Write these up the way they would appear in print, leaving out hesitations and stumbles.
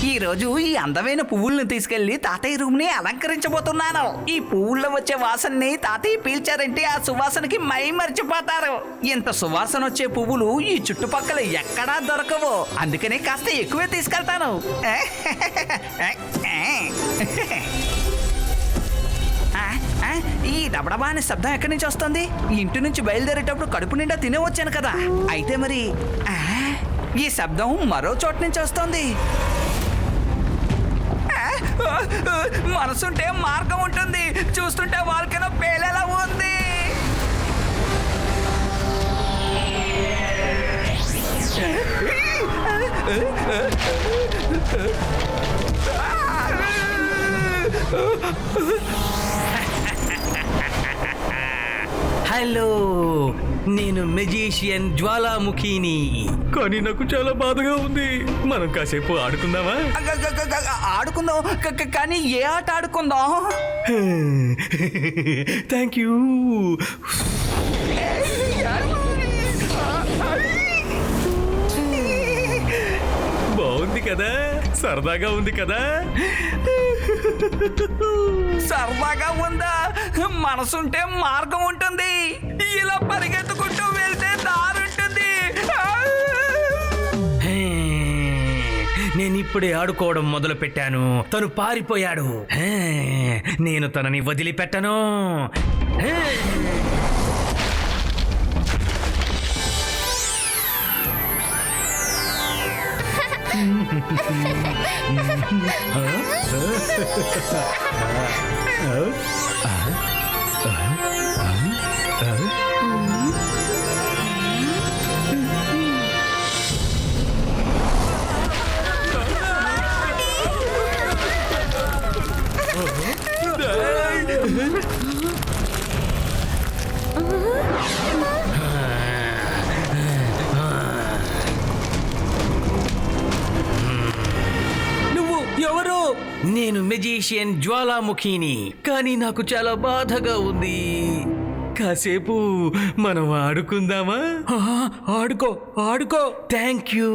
ఈరోజు ఈ అందమైన పువ్వులను తీసుకెళ్లి తాతయ్య రూమ్ ని అలంకరించబోతున్నాను. ఈ పువ్వుల్లో వచ్చే వాసనని తాతయ్య పీల్చారంటే ఆ సువాసనకి మై మర్చిపోతారు. ఇంత సువాసన వచ్చే పువ్వులు ఈ చుట్టుపక్కల ఎక్కడా దొరకవు. అందుకనే కాస్త ఎక్కువే తీసుకెళ్తాను. ఈ డబడబా అనే శబ్దం ఎక్కడి నుంచి వస్తుంది? ఇంటి నుంచి బయలుదేరేటప్పుడు కడుపు నిండా తినే వచ్చాను కదా. అయితే మరి ఈ శబ్దం మరో చోటు నుంచి వస్తుంది. మనసుంటే మార్గం ఉంటుంది. చూస్తుంటే వాళ్ళకైనా పేలేలా ఉంది. హలో, నేను మెజీషియన్ జ్వాలాముఖిని. కానీ నాకు చాలా బాధగా ఉంది. మనం కాసేపు ఆడుకుందామా? ఆడుకుందాం, కానీ ఏ ఆట ఆడుకుందాం? Thank you. బాగుంది కదా, సరదాగా ఉంది కదా. సరదాగా ఉందా? మనసుంటే మార్గం ఉంటుంది. ఇలా పరిగెత్తుకుంటూ వెళ్తే దారుంటుంది. నేను ఇప్పుడే ఆడుకోవడం మొదలు పెట్టాను. తను పారిపోయాడు. నేను తనని వదిలిపెట్టను. ఎవరు? నేను మెజీషియన్ జ్వాలాముఖిని. కానీ నాకు చాలా బాధగా ఉంది. కాసేపు మనం ఆడుకుందామా? ఆడుకో ఆడుకో. Thank you.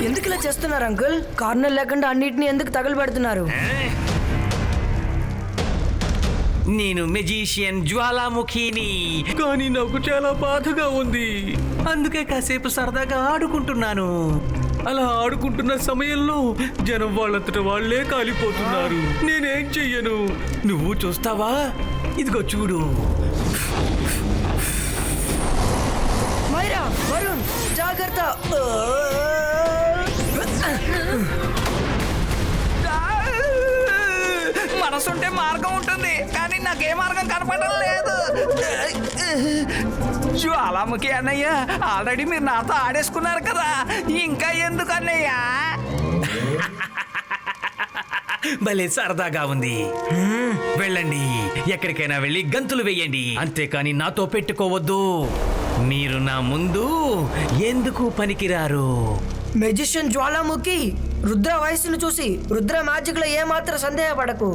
ఎందుకు ఇలా చేస్తున్నారు అంకుల్? కారణం లేకుండా అన్నిటిని ఎందుకు తగలబెడుతున్నారు? నేను మెజీషియన్ జ్వాలాముఖిని. కానీ నాకు చాలా బాధగా ఉంది. అందుకే కాసేపు సరదాగా ఆడుకుంటున్నాను. అలా ఆడుకుంటున్న సమయంలో జనం వాళ్ళంతట వాళ్లే కాలిపోతున్నారు. నేనేం చెయ్యను? నువ్వు చూస్తావా? ఇదిగో చూడు. మైరా, వరుణ్, జాగ్రత్త. మనసుంటే మార్గం ఉంటుంది, కానీ నాకే మార్గం కనపడడం లేదు. జ్వాలాముఖి అన్నయ్య, ఆల్రెడీ మీరు నాతో ఆడేసుకున్నారు కదా, ఇంకా ఎందుకు అన్నయ్య? భలే సరదాగా ఉంది. వెళ్ళండి, ఎక్కడికైనా వెళ్ళి గంతులు వేయండి. అంతేకాని నాతో పెట్టుకోవద్దు. మీరు నా ముందు ఎందుకు పనికిరారు? మెజిషియన్ జ్వాలాముఖి, రుద్ర వయస్సును చూసి రుద్ర మ్యాజిక్ లో ఏమాత్రం సందేహపడకు.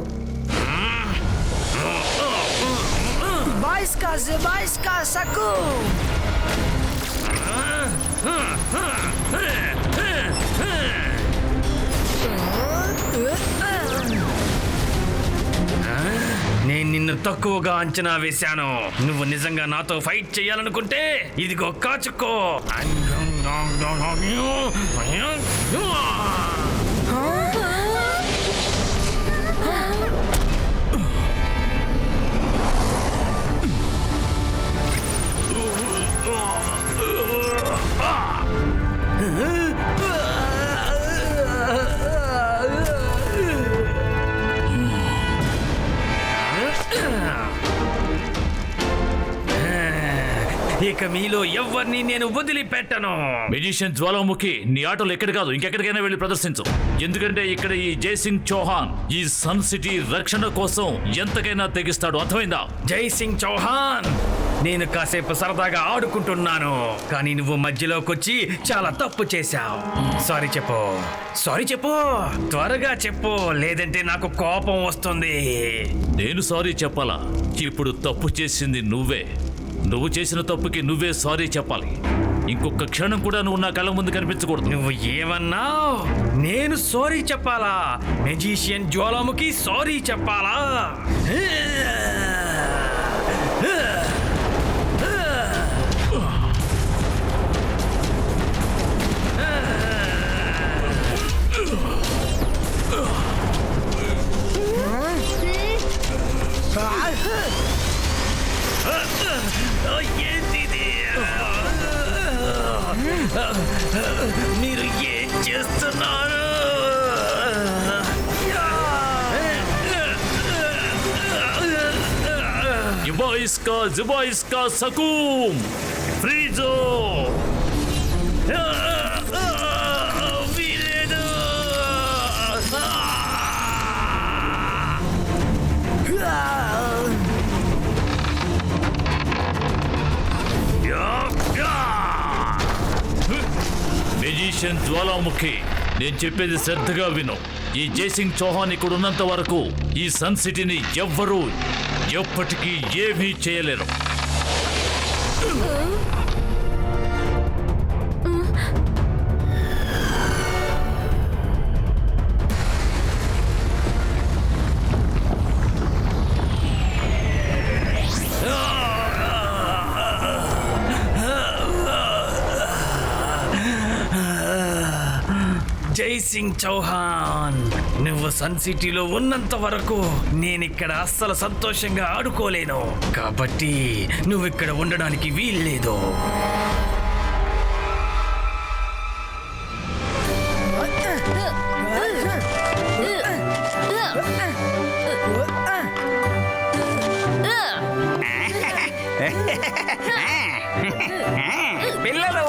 బాయిస్కా సక్కు. నేను నిన్ను తక్కువగా అంచనా వేశాను. నువ్వు నిజంగా నాతో ఫైట్ చేయాలనుకుంటే ఇదిగో కాచుకో. ఇక మీలో ఎవరిని నేను వదిలిపెట్టను. మెజిషియన్ జ్వాలాముఖి, నీ ఆటలు ఎక్కడ కాదు ఇంకెక్కడికైనా వెళ్ళి ప్రదర్శించు. ఎందుకంటే ఇక్కడ ఈ జైసింగ్ చౌహాన్ ఈ సన్ సిటీ రక్షణ కోసం ఎంతకైనా తెగిస్తాడు. అర్థమైందా? జైసింగ్ చౌహాన్, నేను కాసేపు సరదాగా ఆడుకుంటున్నాను, కానీ నువ్వు మధ్యలోకొచ్చి చాలా తప్పు చేశావు. సారీ చెప్పు, సారీ చెప్పు, త్వరగా చెప్పు, లేదంటే నాకు కోపం వస్తుంది. నేను సారీ చెప్పాలా? ఇప్పుడు తప్పు చేసింది నువ్వే. నువ్వు చేసిన తప్పుకి నువ్వే సారీ చెప్పాలి. ఇంకొక క్షణం కూడా నువ్వు నా కళ్ళ ముందు కనిపించకూడదు. నువ్వు ఏమన్నావు? నేను సారీ చెప్పాలా? మెజిషియన్ జ్వాలాముఖి సారీ చెప్పాలా? ఏంటిది? మీరు ఏం చేస్తున్నారు? జిబాయిస్కా సకూమ్ ఫ్రీజో. వీలేదు. మెజిషియన్ జ్వాలాముఖి, నేను చెప్పేది శ్రద్ధగా విను. ఈ జైసింగ్ చౌహాన్ ఇక్కడ ఉన్నంత వరకు ఈ సన్ సిటీని ఎవ్వరూ ఎప్పటికీ ఏమీ చేయలేరు. జైసింగ్ చౌహాన్, నువ్వు సన్ సిటీలో ఉన్నంత వరకు నేనిక్కడ అస్సలు సంతోషంగా ఆడుకోలేను. కాబట్టి నువ్వు ఇక్కడ ఉండడానికి వీల్లేదు. పిల్లలు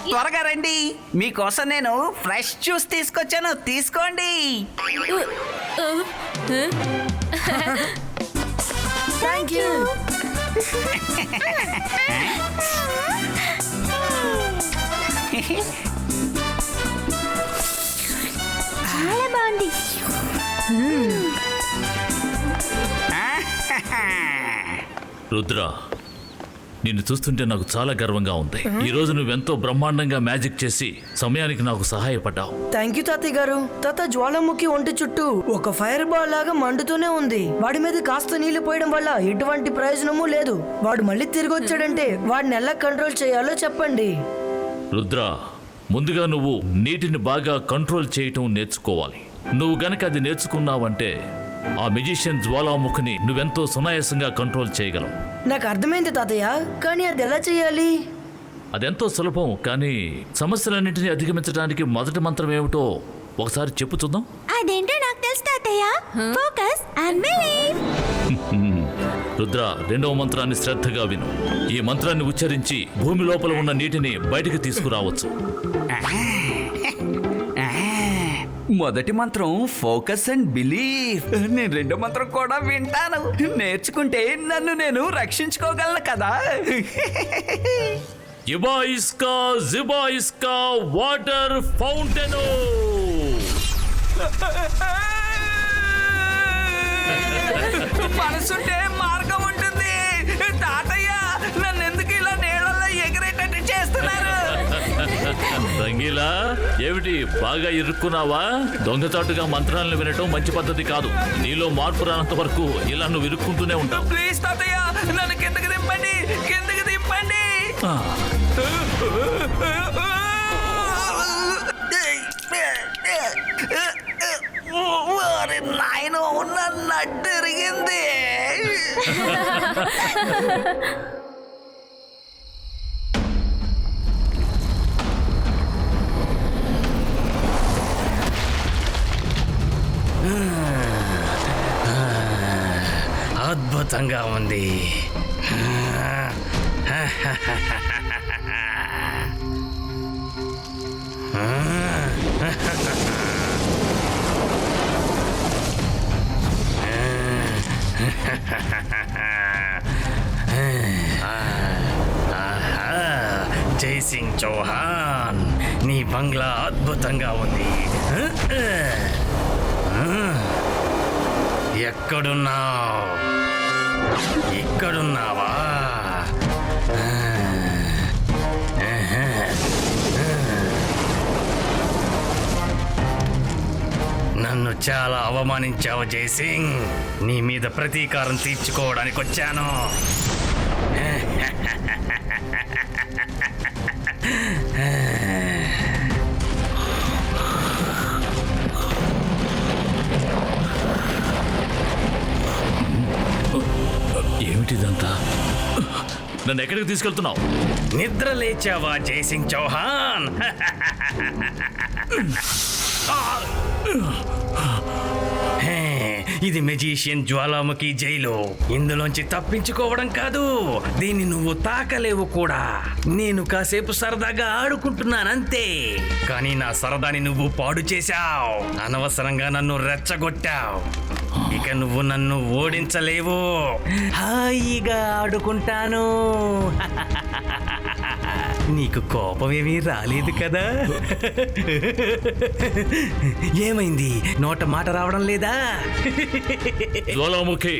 త్వరగా రండి, మీకోసం నేను ఫ్రెష్ జ్యూస్ తీసుకొచ్చాను, తీసుకోండి. Thank you. చాలా బాగుంది. రుద్ర, నిన్ను చూస్తుంటే నాకు చాలా గర్వంగా ఉంది. ఈ రోజు నువ్వెంతో బ్రహ్మాండంగా మ్యాజిక్ చేసి సమయానికి నాకు సహాయపడ్డావు. థ్యాంక్ యూ తాతయ్య గారు. తాత జ్వాలాముఖి ఒంటి చుట్టూ ఒక ఫైర్ బాల్ లాగా మండుతూనే ఉంది. వాడి మీద కాస్త నీళ్లు పోయడం వల్ల ఎటువంటి ప్రయోజనమూ లేదు. వాడు మళ్ళీ తిరిగి వచ్చాడంటే వాడిని ఎలా కంట్రోల్ చేయాలో చెప్పండి. రుద్ర, ముందుగా నువ్వు నీటిని బాగా కంట్రోల్ చేయటం నేర్చుకోవాలి. నువ్వు గనక అది నేర్చుకున్నావంటే ఆ మెజిషియన్ జ్వాలాముఖిని నువ్వెంతో సునాయాసంగా కంట్రోల్ చేయగలవు. నాకు అర్థమైంది తాతయ్య, కానీ అది ఎలా చేయాలి? అదెంతో సులభం, కానీ సమస్యలన్నింటినీ అధిగమించడానికి మొదటి మంత్రం ఏమిటో ఒకసారి చెప్పు చూద్దాం. అదేంటో నాకు తెలుసు తాతయ్య. Focus and believe. రుద్ర, రెండవ మంత్రాన్ని శ్రద్ధగా విను. ఈ మంత్రాన్ని ఉచ్చరించి భూమి లోపల ఉన్న నీటిని బయటికి తీసుకురావచ్చు. మొదటి మంత్రం ఫోకస్ అండ్ బిలీవ్. నేను రెండో మంత్రం కూడా వింటాను. నేర్చుకుంటే నన్ను నేను రక్షించుకోగలను కదా. జిబాయిస్కా వాటర్ ఫౌంటైన్. మనసుంటే మార్గం ఉంటుంది. తాతయ్య, నన్ను ఎందుకు ఇలా నీళ్ళల్లో ఎగిరేటట్టు చేస్తున్నారు? రంగీలా, ఏమిటి బాగా ఇరుక్కున్నావా? దొంగచాటుగా మంత్రాలను వినటం మంచి పద్ధతి కాదు. నీలో మార్పు రానంత వరకు ఇలా నువ్వు ఇరుక్కుంటూనే ఉంటావు. ప్లీజ్ తాతయ్య, నన్ను కిందకి దింపండి, కిందకి దింపండి. ఓరి నాయనో, నన్ను అడ్డరిగింది. అద్భుతంగా ఉంది. జై సింగ్ చౌహాన్, నీ బంగ్లా అద్భుతంగా ఉంది. ఎక్కడున్నావు? ఇక్కడున్నావా? నన్ను చాలా అవమానించావు జైసింగ్. నీ మీద ప్రతీకారం తీర్చుకోవడానికి వచ్చాను. ఏమిటిదంతా? నన్ను ఎక్కడికి తీసుకెళ్తున్నావు? నిద్ర లేచావా జైసింగ్ చౌహాన్? ఇది మెజీషియన్ జ్వాలాముఖి జైలు. ఇందులోంచి తప్పించుకోవడం కాదు, దీన్ని నువ్వు తాకలేవు కూడా. నేను కాసేపు సరదాగా ఆడుకుంటున్నానంతే, కానీ నా సరదాని నువ్వు పాడు చేశావు. అనవసరంగా నన్ను రెచ్చగొట్టావు. ఇక నువ్వు నన్ను ఓడించలేవు. హాయిగా ఆడుకుంటాను. నీకు కోపమేమీ రాలేదు కదా? ఏమైంది? నోట మాట రావడం లేదా? జ్వాలాముఖి,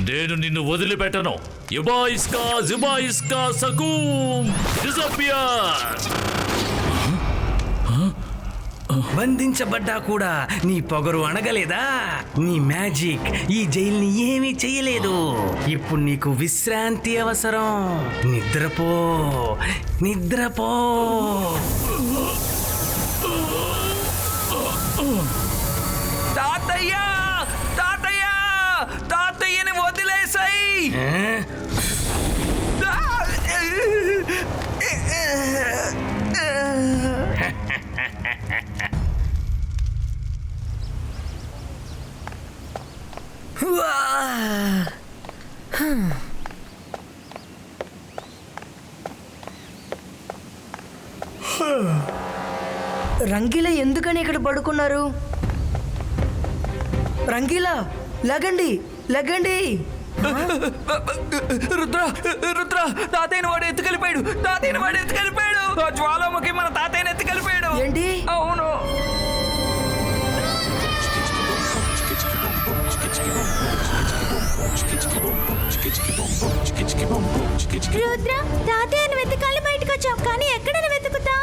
నేను నిన్ను వదిలిపెట్టను. ఇబాయిస్కా జిబాయిస్కా సకూమ్ డిసపియర్. బంధించబడ్డా కూడా నీ పొగరు అణగలేదా? నీ మ్యాజిక్ ఈ జైల్ని ఏమీ చెయ్యలేదు. ఇప్పుడు నీకు విశ్రాంతి అవసరం. నిద్రపో, నిద్రపో. తాతయ్య, తాతయ్య, తాతయ్యని వదిలేసాయి. రంగీలా ఎందుకని ఇక్కడ పడుకున్నారు? రంగీలా, లగండి, లగండి. రుద్ర, రుద్ర, తాతయ్యని వాడు ఎత్తుకెళ్ళిపోయాడు, తాతయ్యని వాడు ఎత్తుకెళ్ళిపోయాడు. ఆ జ్వాలాముఖి మన తాతయ్యని ఎత్తుకెళ్ళిపోయాడు. ఏంటి? అవును. రుద్ర, తాతయ్యను వెతకాలి బయటకు వచ్చాం, కానీ ఎక్కడ వెతుకుతాం?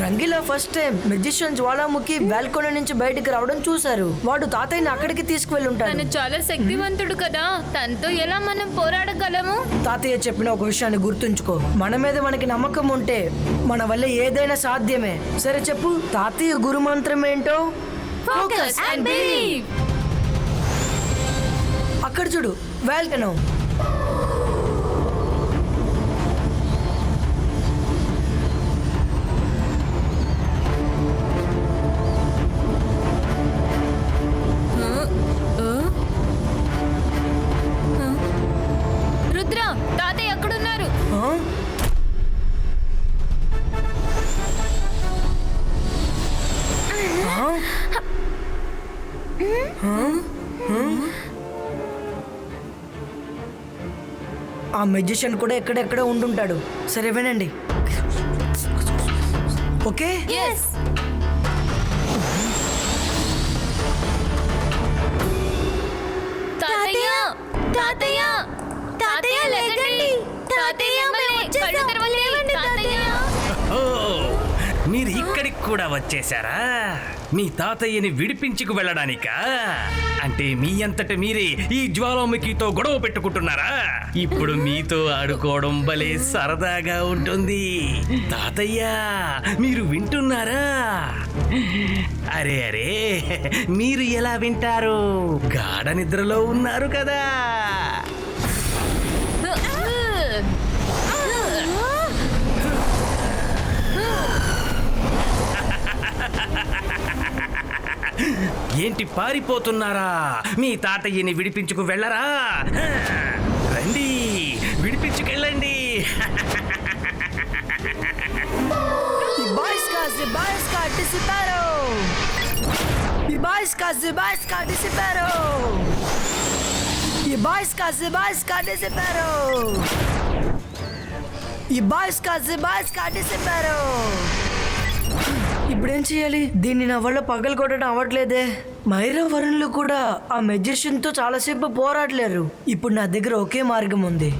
Rangeela first time magician Jwalamukhi balcony నుంచి బయటికి రావడం చూశారు. వాడు తాతయ్యని అక్కడికి తీసుకువెళ్ళి ఉంటాడు. తను చాలా శక్తివంతుడు కదా, తనతో ఎలా మనం పోరాడగలము? తాతయ్య చెప్పిన ఒక విషయాన్ని గుర్తుంచుకో. మన మీద మనకి నమ్మకం ఉంటే మన వల్ల ఏదైనా సాధ్యమే. సరే చెప్పు, తాతయ్య గురు మంత్రం ఏంటో? Focus and believe. అక్కడ చూడు, బాల్కనీ. రుద్ర, తాతయ్య ఎక్కడున్నారు? ఆ మెజిషియన్ కూడా ఎక్కడెక్కడ ఉండుంటాడు. సరే వినండి, ఓకే? Yes. తాతయ్య, తాతయ్య, తాతయ్య లేకండి. తాతయ్య, కళ్ళు తెరవండి. తాతయ్య. ఓ, మీరు ఇక్కడికి కూడా వచ్చేశారా? మీ తాతయ్యని విడిపించుకు వెళ్ళడానికా? అంటే మీ అంతట మీరే ఈ జ్వాలాముఖితో గొడవ పెట్టుకుంటున్నారా? ఇప్పుడు మీతో ఆడుకోవడం భలే సరదాగా ఉంటుంది. తాతయ్య, మీరు వింటున్నారా? అరే అరే, మీరు ఎలా వింటారు? గాఢ నిద్రలో ఉన్నారు కదా. ఏంటి పారిపోతున్నారా? మీ తాతయ్యని విడిపించుకు వెళ్ళరా? రండి, విడిపించుకెళ్ళండి. Zibajska disipero! Zibajska disipero! Zibajska disipero! Zibajska disipero! ఇప్పుడేం చేయాలి? దీన్ని నా వల్ల పగలు కొట్టడం అవ్వట్లేదే. మైరా వరుణ్లు కూడా ఆ మెజిషియన్ తో చాలాసేపు పోరాడలేరు. ఇప్పుడు నా దగ్గర ఒకే మార్గం ఉంది.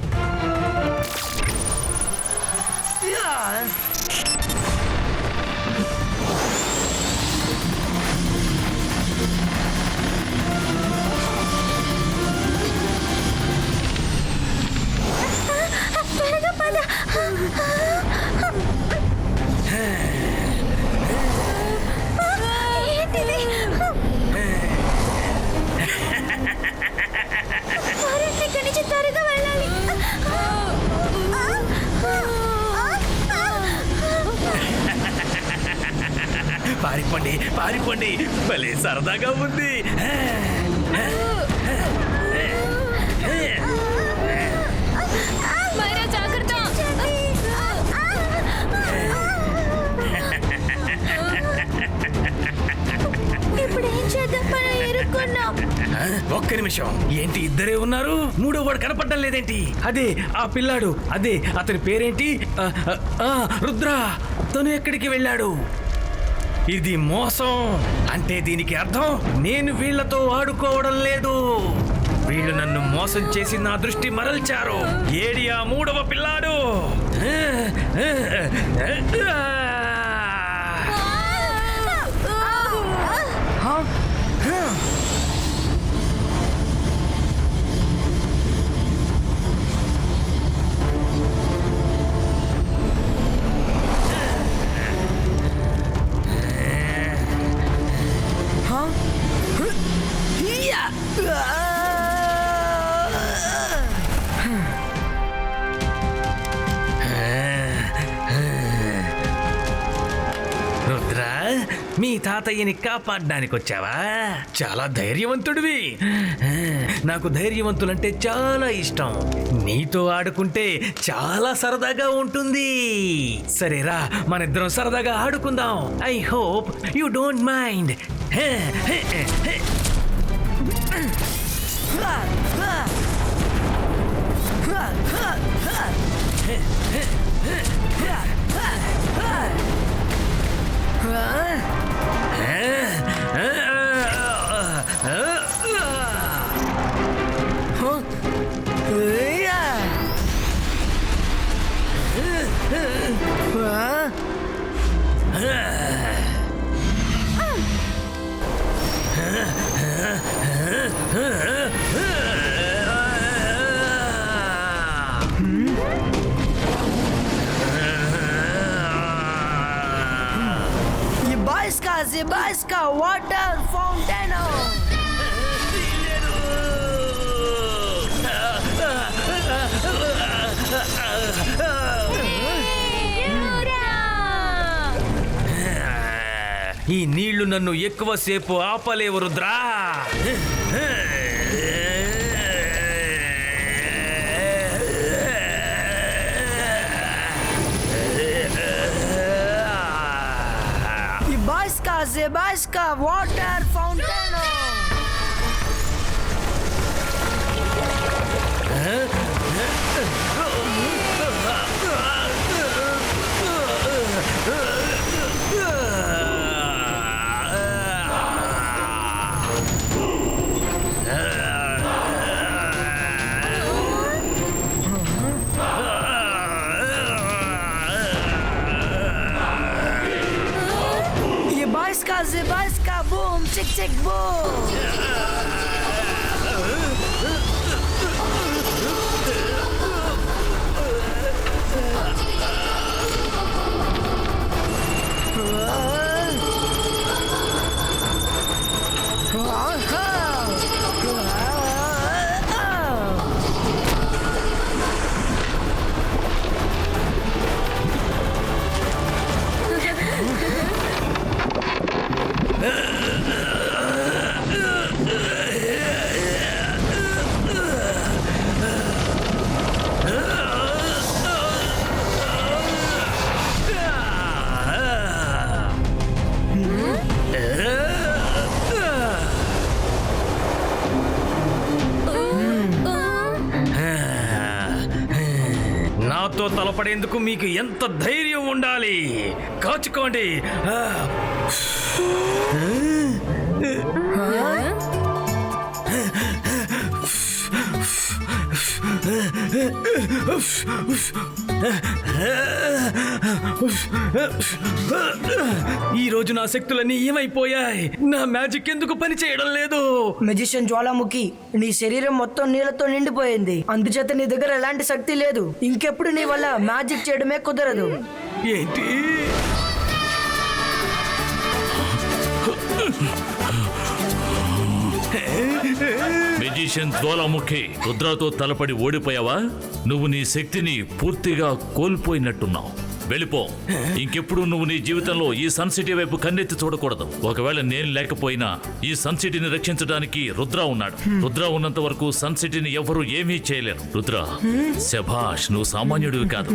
పారిపోండి, పారిపోండి, భలే సరదాగా ఉంది. మైరా, జాగ్రత్త. ఇప్పుడు ఏం చేద్దాం? మనం ఇరుక్కున్నాం. ఒక్క నిమిషం, ఏంటి ఇద్దరే ఉన్నారు? మూడో వాడు కనపడడం లేదేంటి? అదే ఆ పిల్లాడు, అదే అతని పేరేంటి? రుద్ర. తను ఎక్కడికి వెళ్ళాడు? ఇది మోసం. అంటే దీనికి అర్థం నేను వీళ్లతో ఆడుకోవడం లేదు. వీళ్ళు నన్ను మోసం చేసి నా దృష్టి మరల్చారు. ఏడి ఆ మూడవ పిల్లాడు? రుద్ర, మీ తాతయ్యని కాపాడడానికి వచ్చావా? చాలా ధైర్యవంతుడివి. నాకు ధైర్యవంతులంటే చాలా ఇష్టం. నీతో ఆడుకుంటే చాలా సరదాగా ఉంటుంది. సరేరా, మనిద్దరం సరదాగా ఆడుకుందాం. I hope you don't mind. Zibajska water fountain. ఈ నీళ్లు నన్ను ఎక్కువసేపు ఆపలేవు రుద్రా. Zibajska water fountain. చిక్ చిక్ బో. నాతో తలపడేందుకు మీకు ఎంత ధైర్యం ఉండాలి? కాచుకోండి. ఈ రోజు నా శక్తులన్నీ ఏమైపోయాయి? నా మ్యాజిక్ ఎందుకు పని చేయడం లేదు? మెజిషియన్ జ్వాలాముఖి, నీ శరీరం మొత్తం నీళ్లతో నిండిపోయింది. అందుచేత నీ దగ్గర ఎలాంటి శక్తి లేదు. ఇంకెప్పుడు నీ వల్ల మ్యాజిక్ చేయడమే కుదరదు. ఏంటి? మెజిషియన్ జ్వాలాముఖి, రుద్రతో తలపడి ఓడిపోయావా? నువ్వు నీ శక్తిని పూర్తిగా కోల్పోయినట్టున్నావు. వెళ్ళిపో. ఇంకెప్పుడు నువ్వు నీ జీవితంలో ఈ సన్ సిటీ వైపు కన్నెత్తి చూడకూడదు. ఒకవేళ నేను లేకపోయినా ఈ సన్ సిటీని రక్షించడానికి రుద్ర ఉన్నాడు. రుద్ర ఉన్నంత వరకు సన్ సిటీని ఎవరు ఏమీ చేయలేరు. రుద్ర, శభాష్, నువ్వు సామాన్యుడివి కాదు.